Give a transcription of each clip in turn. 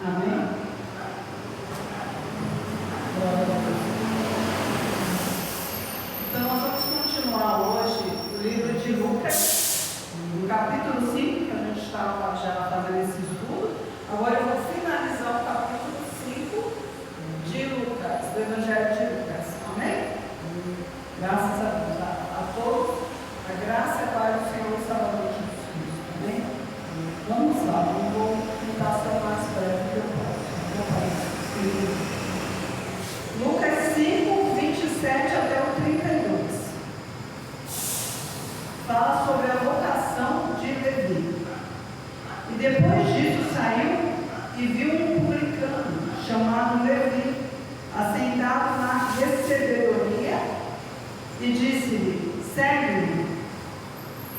Amém? Então nós vamos continuar hoje o livro de Lucas, no capítulo 5, que a gente estava já fazendo esse estudo. Agora eu vou finalizar o capítulo 5 de Lucas, do Evangelho de Lucas. Amém? Graças a Deus, a todos, a graça e a paz do Senhor e Salvador Jesus Cristo. Amém? Vamos lá, eu vou tentar ser o mais breve que eu posso. Lucas 5, 27 até o 32. Fala sobre a vocação de Levi. E depois disso saiu e viu um publicano chamado Levi, assentado na recebedoria, e disse-lhe: segue-me.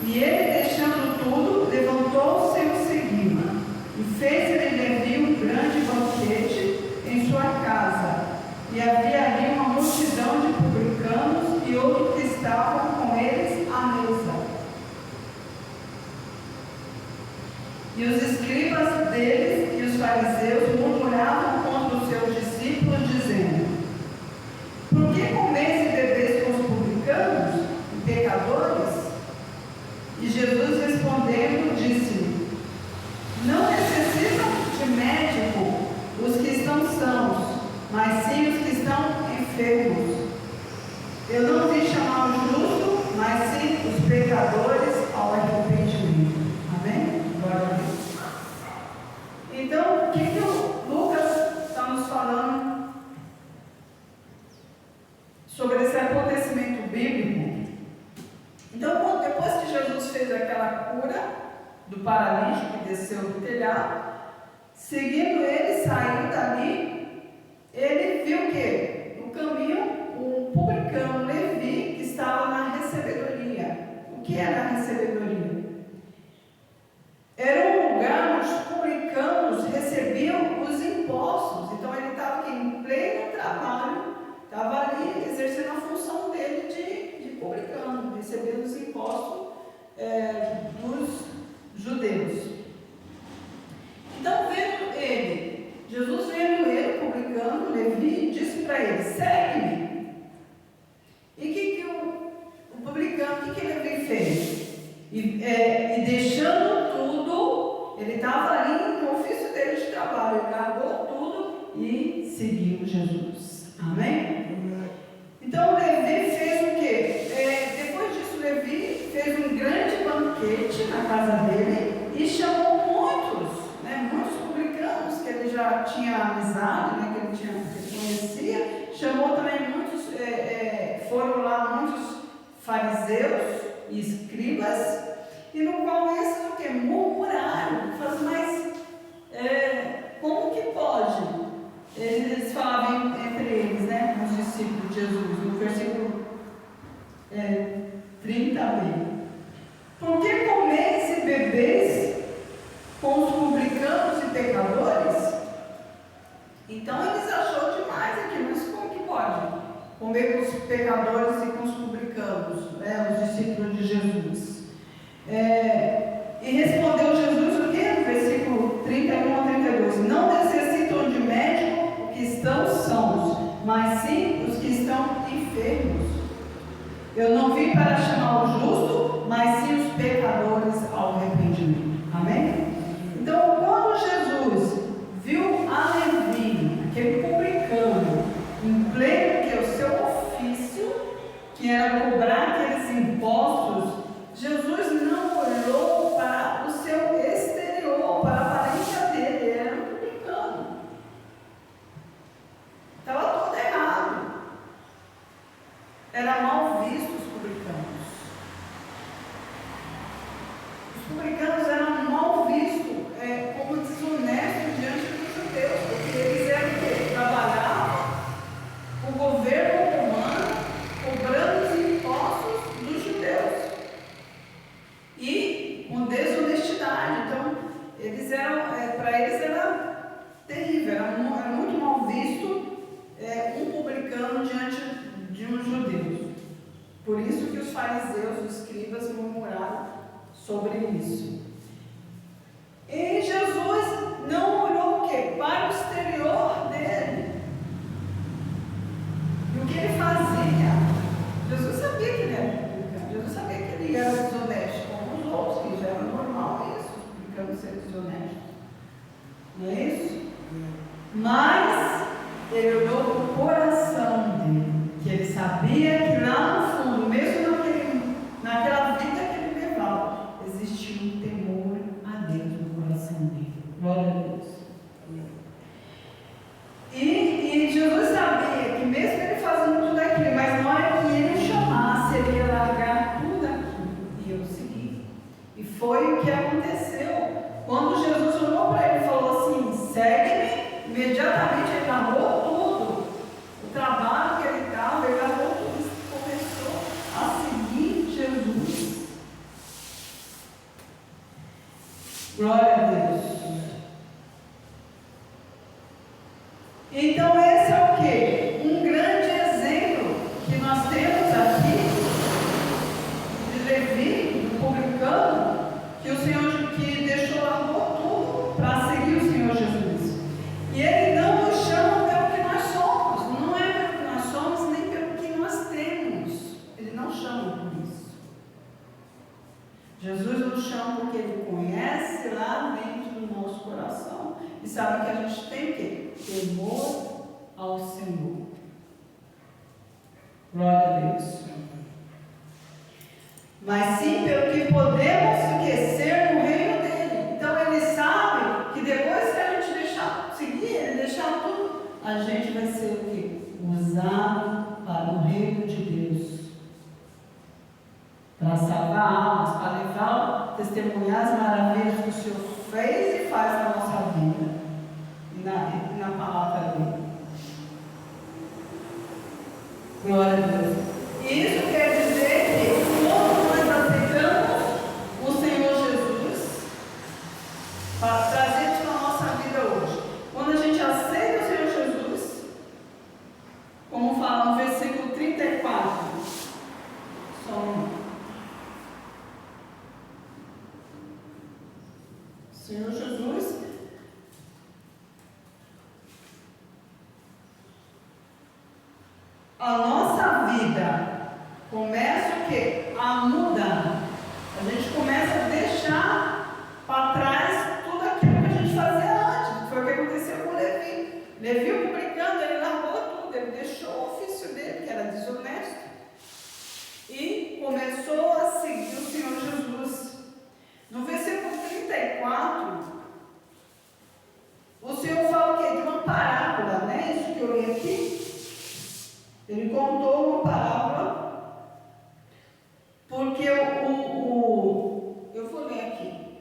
E ele, deixando tudo, levantou-se e o seguiu. E fez-lhe Levi um grande banquete em sua casa. E havia ali uma multidão de publicanos e outros que estavam com eles à mesa. E os escribas deles e os fariseus murmuravam contra os seus discípulos, dizendo: por que comeis e bebeis com os publicanos e pecadores? E Jesus respondendo, disse-lhe: não necessitam de médico os que estão sãos, mas sim os que estão enfermos. Eu não vim chamar o justo, mas sim os pecadores ao arrependimento. Amém? Glória a Deus. Então, o que o Lucas está nos falando sobre esse acontecimento bíblico? Então, depois que Jesus fez aquela cura do paralítico que desceu do telhado, seguindo ele, saiu dali, ele viu o quê? No caminho, um publicano, Levi, que estava na recebedoria. O que era a recebedoria? Era um lugar onde os publicanos recebiam os impostos. Então ele estava aqui em pleno trabalho, estava ali exercendo a função dele de publicano, recebendo os impostos dos judeus. Então, vendo ele, Jesus vendo ele, publicano, Levi, disse para ele: segue-me. E que o publicano, o que Levi fez? E deixando tudo, ele estava ali no ofício dele de trabalho, ele largou tudo e seguiu Jesus. Amém? Então Levi fez o quê? Depois disso, Levi fez um grande banquete na casa dele e chamou muitos publicanos que ele já tinha amizade, que ele conhecia. Chamou também muitos, foram lá muitos fariseus e escribas, e no qual esses o que? Murmuraram, mas como que pode? Eles falavam entre eles, os discípulos de Jesus, no versículo 30b. Por que comeis e bebeis com os publicanos e pecadores? Então eles achou demais aqui, mas como que pode comer com os pecadores e com os publicanos, os discípulos de Jesus? E respondeu Jesus o que? No versículo 31 a 32: não necessitam de médico os que estão sãos, mas sim os que estão enfermos. Eu não vim para chamar o justo, mas sim os pecadores ao arrependimento. Amém? Então, quando Jesus viu a Levi, aquele publicano, em pleno que é o seu ofício, que era cobrar aqueles impostos, Jesus não olhou para o seu exterior, para a aparência dele. Ele era um publicano. Estava tudo errado. Era mal visto os publicanos. Os publicanos eram mal vistos como desonestos diante dos judeus, porque eles eram o quê? Trabalhavam o governo romano, cobrando os impostos dos judeus e com desonestidade. Então, eles eram, para eles era terrível, era muito mal visto um publicano diante de uns judeus. Por isso que os fariseus, os escribas, murmuraram sobre isso. E Jesus não olhou o quê? Para Não é isso? Mas ele olhou para o coração dele, que ele sabia que lá no fundo, mesmo naquela vida que ele levava, existia um temor a Deus no coração dele. Glória a Deus. E Jesus sabia que mesmo ele fazendo tudo aquilo, mas na hora que ele chamasse, ele ia largar tudo aquilo e eu seguir. E foi o que aconteceu. Quando Jesus olhou para ele e falou assim, segue-me, imediatamente ele largou tudo. O trabalho que ele estava, ele largou tudo e começou a seguir Jesus. Glória a Deus. Então esse é o quê? Um grande exemplo que nós temos aqui de Levi, do publicano, que o Senhor que deixou largou tudo para seguir o Senhor Jesus. E ele não nos chama pelo que nós somos, não é pelo que nós somos, nem pelo que nós temos. Ele não chama por isso. Jesus nos chama porque ele conhece lá dentro do nosso coração e sabe que a gente tem que temor ao Senhor. Glória a Deus. Mas sim pelo que podemos esquecer no reino dele. Então ele sabe que depois que a gente deixar seguir, ele deixar tudo, a gente vai ser o quê? Usado para o reino de Deus. Para salvar almas, para levar, testemunhar as maravilhas que o Senhor fez e faz na nossa vida e na palavra dele. Glória a Deus. Isso quer dizer que quando nós aceitamos o Senhor Jesus para trazer para a nossa vida hoje, quando a gente aceita o Senhor Jesus, como fala no versículo 34, só um. Senhor Jesus, a nossa vida começa o quê? A mudar. A gente começa a deixar para trás tudo aquilo que a gente fazia antes. Foi o que aconteceu com Levi. Levi, o publicano, ele largou tudo, ele deixou o ofício dele, que era desonesto, e começou a seguir o Senhor Jesus. No versículo 34, o Senhor fala o quê? De uma parábola, né? Isso que eu li aqui. Ele contou uma parábola, porque eu vou ler aqui.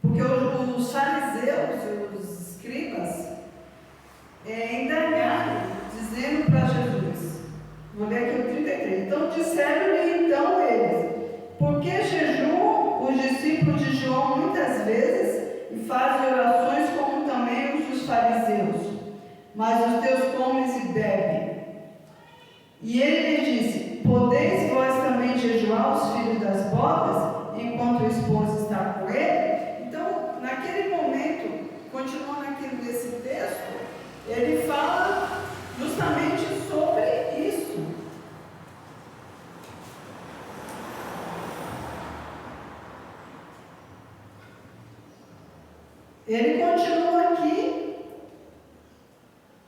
Porque os fariseus e os escribas indagaram, dizendo para Jesus, vou ler aqui o 33. Então disseram-lhe então eles, por que jejuam os discípulos de João muitas vezes e fazem orações como também os dos fariseus? Mas os teus comem e bebem. E ele lhe disse, podeis vós também jejuar os filhos das bodas, enquanto o esposo está com ele? Então, naquele momento, continuando aqui nesse texto, ele fala justamente sobre isso. Ele continua aqui.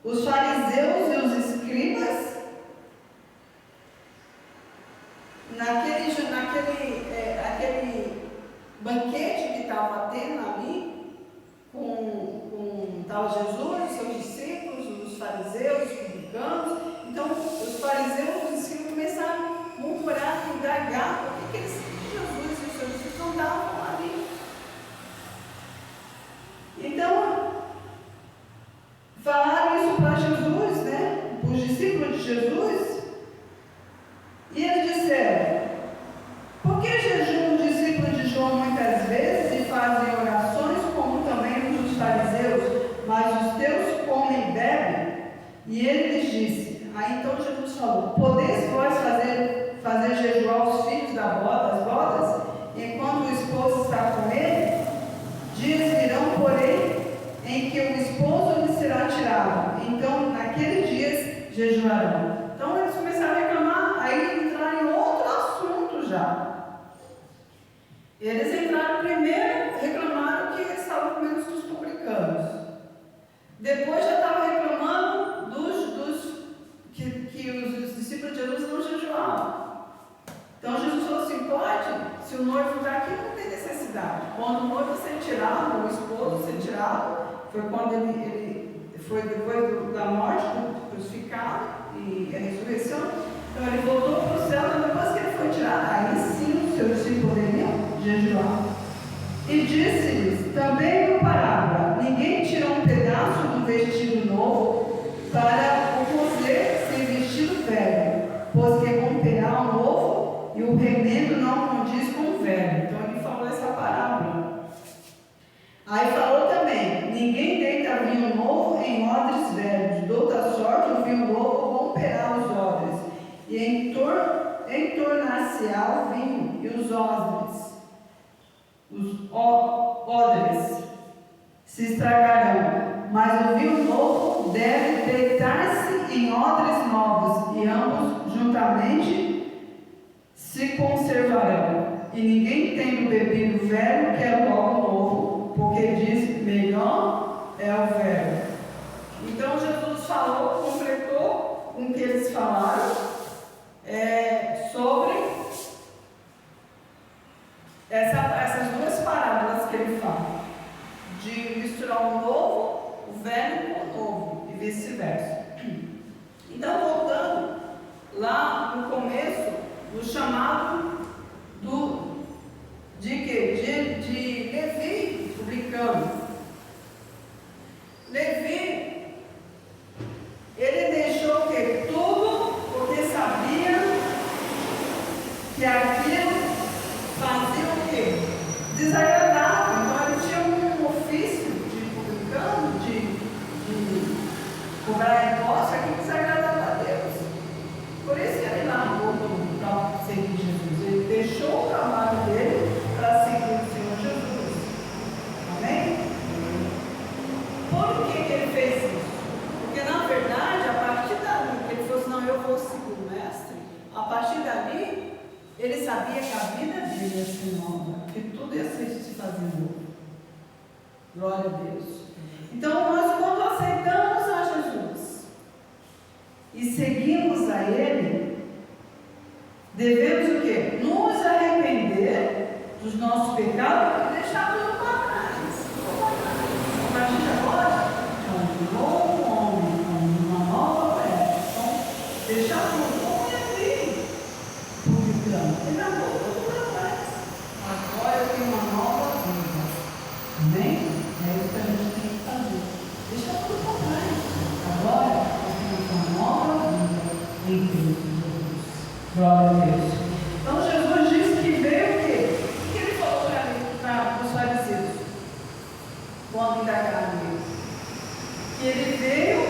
Os fariseus e os escribas, aquele banquete que estava tendo ali, com tal Jesus, seus discípulos, os fariseus, os publicanos. Então, os fariseus e os discípulos começaram a murmurar, indagar, por que Jesus e os seus discípulos não estavam ali. Então, falaram isso para Jesus, né? Para os discípulos de Jesus. E eles disseram, por que jejuam os discípulos de João muitas vezes e fazem orações como também os fariseus, mas os teus comem e bebem? E ele lhes disse, aí então Jesus falou, podeis vós fazer jejuar os filhos das bodas, enquanto o esposo está com ele? Dias virão, porém, em que o esposo lhe será tirado, então naqueles dias jejuarão. Então primeiro reclamaram que eles estavam comendo dos publicanos. Depois já estavam reclamando que os discípulos de Jesus não jejuavam. Então Jesus falou assim: pode, se o noivo está aqui, não tem necessidade. Quando o noivo ser tirado, o esposo ser tirado, foi quando ele foi depois da morte, crucificado e a ressurreição. Então ele voltou para o céu, e depois que ele foi tirado, aí sim os seus discípulos poderiam jejuar. E disse-lhes também uma parábola: ninguém tira um pedaço do vestido novo para o coser sem vestido velho, pois que romperá o novo e o remendo não condiz com o velho. Então ele falou essa parábola. Aí falou também: ninguém deita vinho novo em odres velhos, de outra sorte o vinho novo romperá os odres, e entornar-se-á o vinho e os odres se estragarão, mas o vinho novo deve deitar-se em odres novos, e ambos juntamente se conservarão. E ninguém tendo bebido velho quer logo novo, porque diz: melhor é o velho. Então Jesus falou, completou com o que eles falaram sobre essas duas parábolas que ele fala, de misturar o novo, o velho com o novo, e vice-versa. Então, voltando lá no começo, do chamado de Levi, publicano. Levi, ele deixou o quê? Tudo, porque sabia que aquilo fazia o quê? Desagradável. Então ele tinha um ofício de publicano, de cobrar imposto, que desagradava a Deus. Por isso que ele largou para seguir Jesus. Ele deixou o trabalho dele para seguir o Senhor Jesus. Amém? Por que ele fez isso? Porque na verdade, a partir dali, que ele falou assim: não, eu vou seguir o mestre. A partir dali, ele sabia que a vida dele ia ser nova, que tudo ia se fazer novo. Glória a Deus. Então, nós, quando aceitamos a Jesus e seguimos a Ele, devemos o quê? Nos arrepender dos nossos pecados e deixar tudo para trás. A partir de agora, é um novo homem, uma nova mulher. Então, deixar tudo como Levi. Ele largou tudo para trás. Agora eu tenho uma nova vida. Amém? É isso que a gente tem que fazer. Deixa tudo para trás. Agora eu tenho uma nova vida em Cristo Jesus. Glória a Deus. Então Jesus disse que veio o quê? O que ele falou para os fariseus? Quando indagaram ele? Que ele veio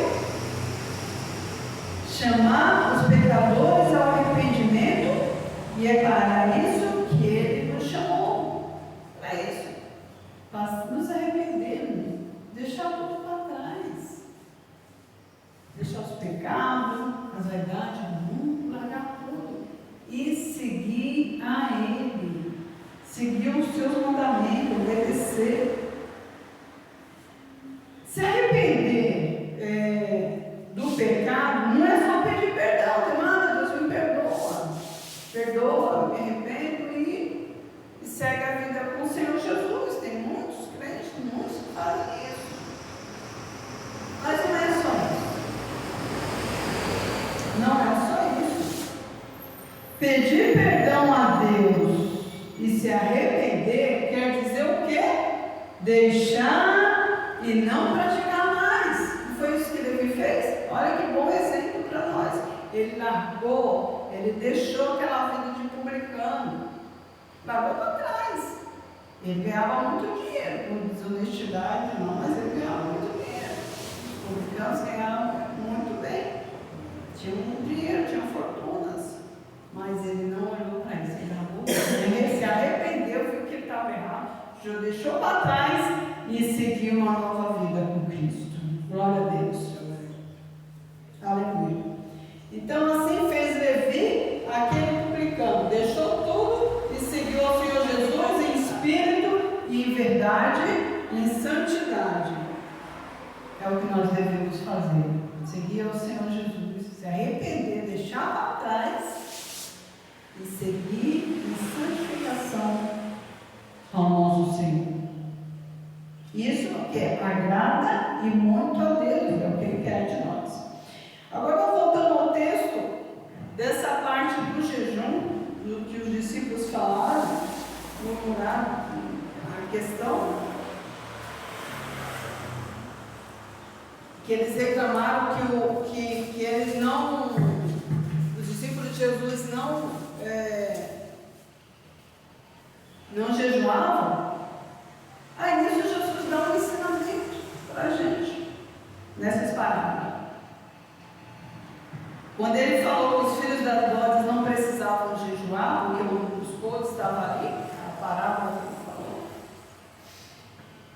chamar os pecadores ao arrependimento. E é para isso que ele nos chamou. Para isso. Para nos arrependermos. Deixar tudo para trás. Deixar os pecados, as vaidades do mundo, largar tudo. E seguir a Ele. Seguir os seus mandamentos, obedecer. Se arrepender do pecado não é só pedir perdão. Deus me perdoa. Perdoa, me arrependo e segue a vida com o Senhor Jesus. Tem muitos crentes, muitos que fazem isso. Mas não é só isso. Não é só isso. Pedir perdão a Deus e se arrepender quer dizer o quê? Deixar e não praticar mais. Não foi isso que Levi fez? Olha que bom exemplo para nós. Ele largou, ele deixou aquela vida de publicano, largou para trás. Ele ganhava muito dinheiro, por desonestidade não, mas ele ganhava muito dinheiro. Os publicanos ganhavam muito bem, tinham dinheiro, tinham fortunas, mas ele não olhou para isso, ele largou. Ele se arrependeu, viu que ele estava errado, já deixou para trás e seguiu uma nova vida com Cristo. Glória a Deus. Aleluia. Então assim fez Levi, aquele publicano, deixou tudo e seguiu ao Senhor Jesus em espírito piedade e em santidade. É o que nós devemos fazer. Seguir ao Senhor Jesus, se arrepender, deixar para trás e seguir em santificação ao nosso Senhor. Isso que agrada e muito a Deus, é o que Ele quer de nós. Agora, voltando ao texto, dessa parte do jejum, do que os discípulos falaram, murmuraram a questão, que eles reclamaram que eles não, os discípulos de Jesus não jejuavam. Aí nisso Jesus dá um ensinamento para a gente, nessas parábolas. Quando ele falou que os filhos das bodas não precisavam jejuar, porque os podres estavam ali, a parábola que ele falou.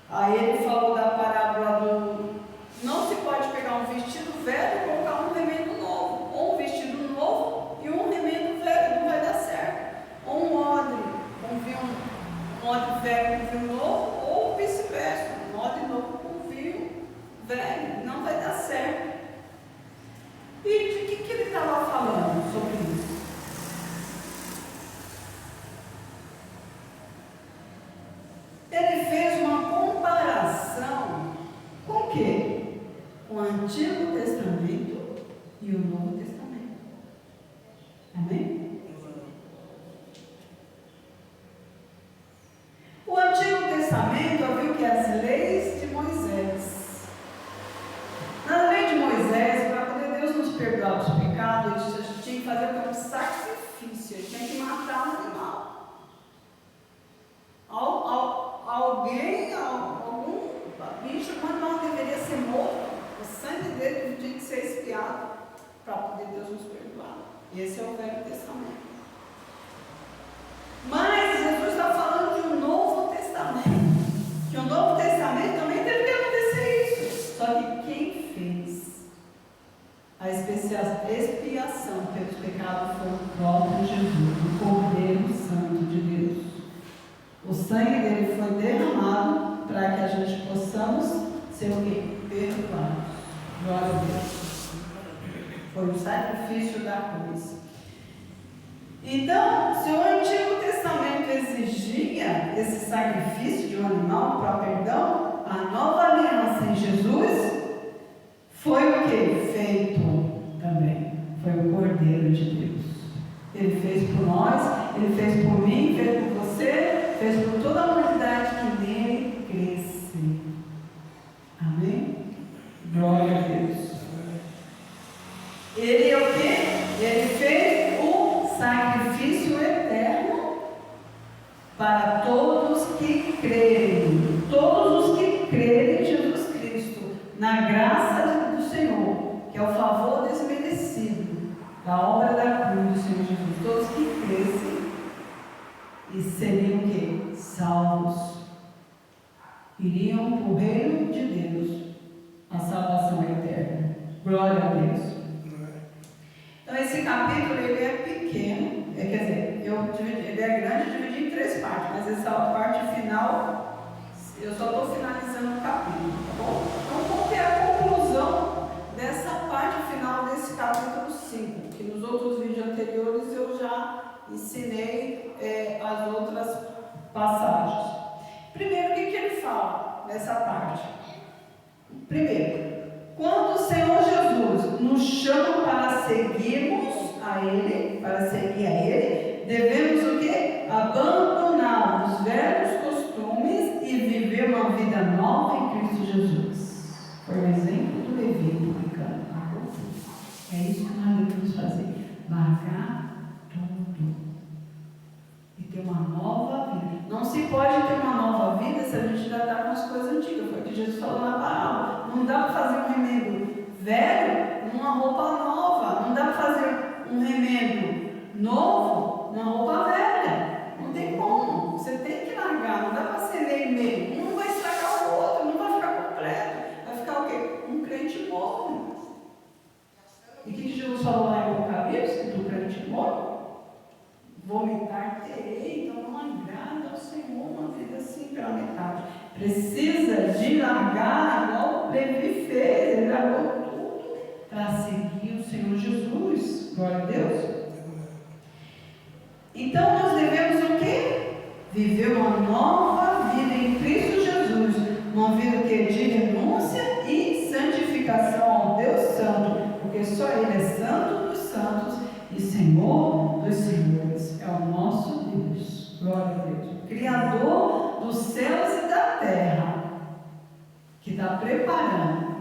Aí ele falou da parábola do... Não se pode pegar um vestido velho e colocar um remendo novo. Ou um vestido novo e um remendo velho, não vai dar certo. Ou um odre, um odre velho com vinho novo, ou vice-versa, um odre novo com vinho velho, não vai dar certo. E de que ele estava falando sobre isso? Ele fez uma comparação com o quê? Com o Antigo Testamento e o Novo Testamento. Amém? O Antigo Testamento havia o que? As leis de Moisés. Na lei de Moisés, para poder Deus nos perdoar os pecados, a gente tinha que fazer um sacrifício, a gente tinha que matar um animal. Algum bicho, um animal deveria ser morto, o sangue dele tinha que ser expiado para poder Deus nos perdoar. Esse é o Velho Testamento. Mas Jesus está falando de um Novo Testamento, que o Novo Testamento também teve que acontecer isso. Só que quem fez a expiação pelos pecados foi o próprio Jesus, o Cordeiro Santo de Deus. O sangue dele foi derramado para que a gente possamos ser o quê? Perdoados. Glória a Deus. Foi o sacrifício da cruz. Então, se o Antigo Testamento exigia esse sacrifício de um animal para perdão, a nova aliança em Jesus foi o que? Feito também. Foi o Cordeiro de Deus. Ele fez por nós, ele fez por mim, fez por você, fez por toda a humanidade que nele cresce. Amém? Glória a Deus. Ele é o quê? Ele fez o sacrifício eterno para todos que crerem. Todos os que crerem em Jesus Cristo, na graça do Senhor, que é o favor desmerecido da obra da cruz do Senhor Jesus. Todos que crescem e seriam o quê? Salvos. Iriam para o reino de Deus, a salvação eterna. Glória a Deus. Então esse capítulo ele é pequeno, quer dizer, ele é grande, eu dividi em 3 partes, mas essa parte final, eu só estou finalizando o capítulo, tá bom? Então qual que é a conclusão dessa parte final desse capítulo 5? Que nos outros vídeos anteriores eu já ensinei as outras passagens. Primeiro, o que ele fala nessa parte? Primeiro, quando o Senhor Jesus nos chama para seguirmos a Ele, para seguir a Ele, devemos o quê? Abandonar os velhos costumes e viver uma vida nova em Cristo Jesus. Foi o exemplo do Levi publicano. É isso que nós devemos fazer. Largar tudo. E ter uma nova vida. Não se pode ter uma nova vida se a gente já está com as coisas antigas. Foi o que Jesus falou na parábola. Não dá para fazer um remendo velho numa roupa nova. Não dá para fazer um remendo novo numa roupa velha. Não tem como. Você tem que largar. Não dá para ser meio meio. Um vai estragar o outro. Não vai ficar completo. Vai ficar o quê? Um crente morno. E o que Jesus falou lá em Apocalipse? Do crente morno? Vomitar terei, então não agrada ao Senhor uma vida assim pela metade. precisa de largar, igual Levi fez, ele largou tudo para seguir o Senhor Jesus. Glória a Deus. Então nós devemos o quê? Viver uma nova vida em Cristo Jesus, uma vida que de renúncia e santificação ao Deus Santo, porque só Ele é Santo dos Santos e Senhor dos Senhores, é o nosso Deus. Glória a Deus. Criador dos céus e da terra, que está preparando,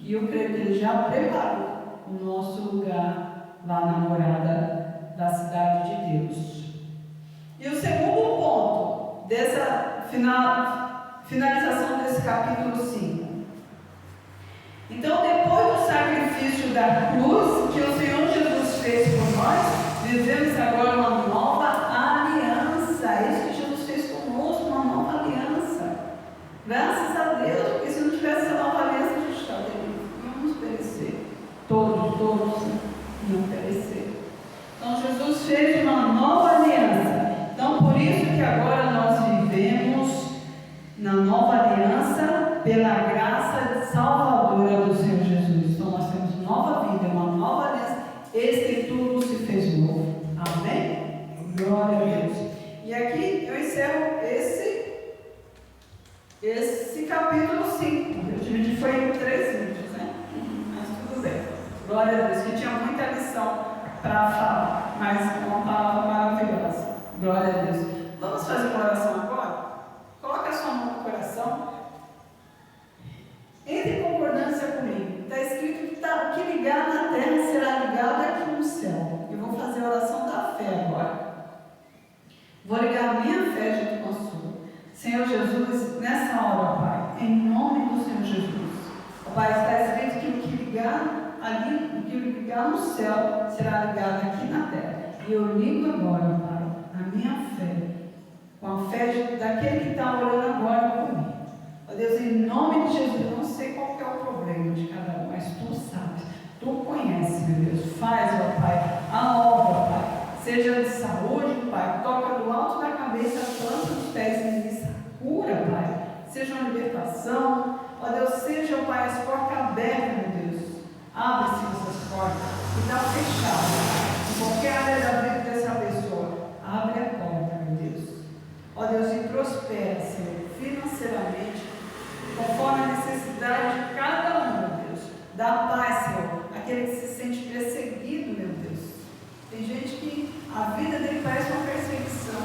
e eu creio que Ele já preparou o nosso lugar lá na morada da cidade de Deus. E o segundo ponto dessa finalização desse capítulo 5. Então, depois do sacrifício da cruz que o Senhor Jesus fez por nós, vivemos agora uma nova aliança. É isso que Jesus fez conosco, uma nova aliança. Graças a Deus, porque se não tivesse essa nova aliança, a gente íamos perecer. Todos iam perecer. Então, Jesus fez uma nova aliança. Então, por isso que agora nós vivemos na nova aliança pela graça salvadora do Senhor Jesus. Então, nós temos nova vida, uma nova aliança. Este tudo se fez novo. Amém? Glória a Deus. E aqui eu encerro esse capítulo 5. Eu dividi foi em 3 vídeos, né? Mas tudo bem. Glória a Deus, que tinha muita lição para falar, mas uma palavra maravilhosa. Glória a Deus. Vamos fazer uma oração agora? Coloque a sua mão no coração. Entre em concordância comigo. Está escrito que o que ligar na terra será ligado aqui no céu. Eu vou fazer a oração da fé agora. Vou ligar a minha fé junto com a sua. Senhor Jesus, nessa hora, Pai, em nome do Senhor Jesus. Pai, está escrito que o que ligar ali, o que ligar no céu será ligado aqui na terra. E eu ligo agora, Pai, a minha fé, com a fé daquele que está orando agora comigo. Ó Deus, em nome de Jesus, eu não sei qual que é o problema de cada um, mas Tu sabes, Tu conheces, meu Deus. Faz, ó Pai, a obra, Pai, seja de saúde, Pai, toca do alto da cabeça, a planta dos pés e ministra cura, Pai, seja uma libertação, ó Deus, seja, ó Pai, as portas abertas, meu Deus. Abre-se essas portas que estão fechadas. Em qualquer área da vida dessa pessoa, abre a porta, meu Deus. Ó Deus, e prospera, Senhor, financeiramente, conforme a necessidade de cada um, meu Deus. Dá paz, Senhor, àquele que se sente perseguido, meu Deus. Tem gente que a vida dele parece uma perseguição.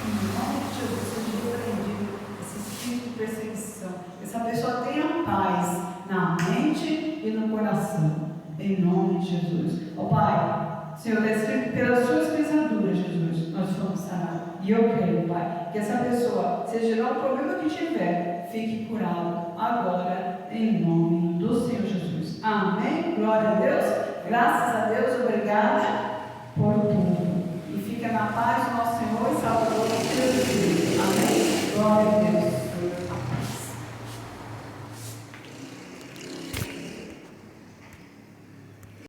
Em nome de Jesus, seja repreendido esse espírito de perseguição. Essa pessoa tenha paz na mente e no coração. Em nome de Jesus. Ó Pai, Senhor, pelas suas pisaduras, Jesus, nós fomos sanados. E eu creio, Pai, que essa pessoa, seja lá o problema que tiver, fique curado agora, em nome do Senhor Jesus. Amém? Glória a Deus. Graças a Deus, obrigada por tudo. E fica na paz do nosso Senhor e Salvador Jesus. Amém? Glória a Deus.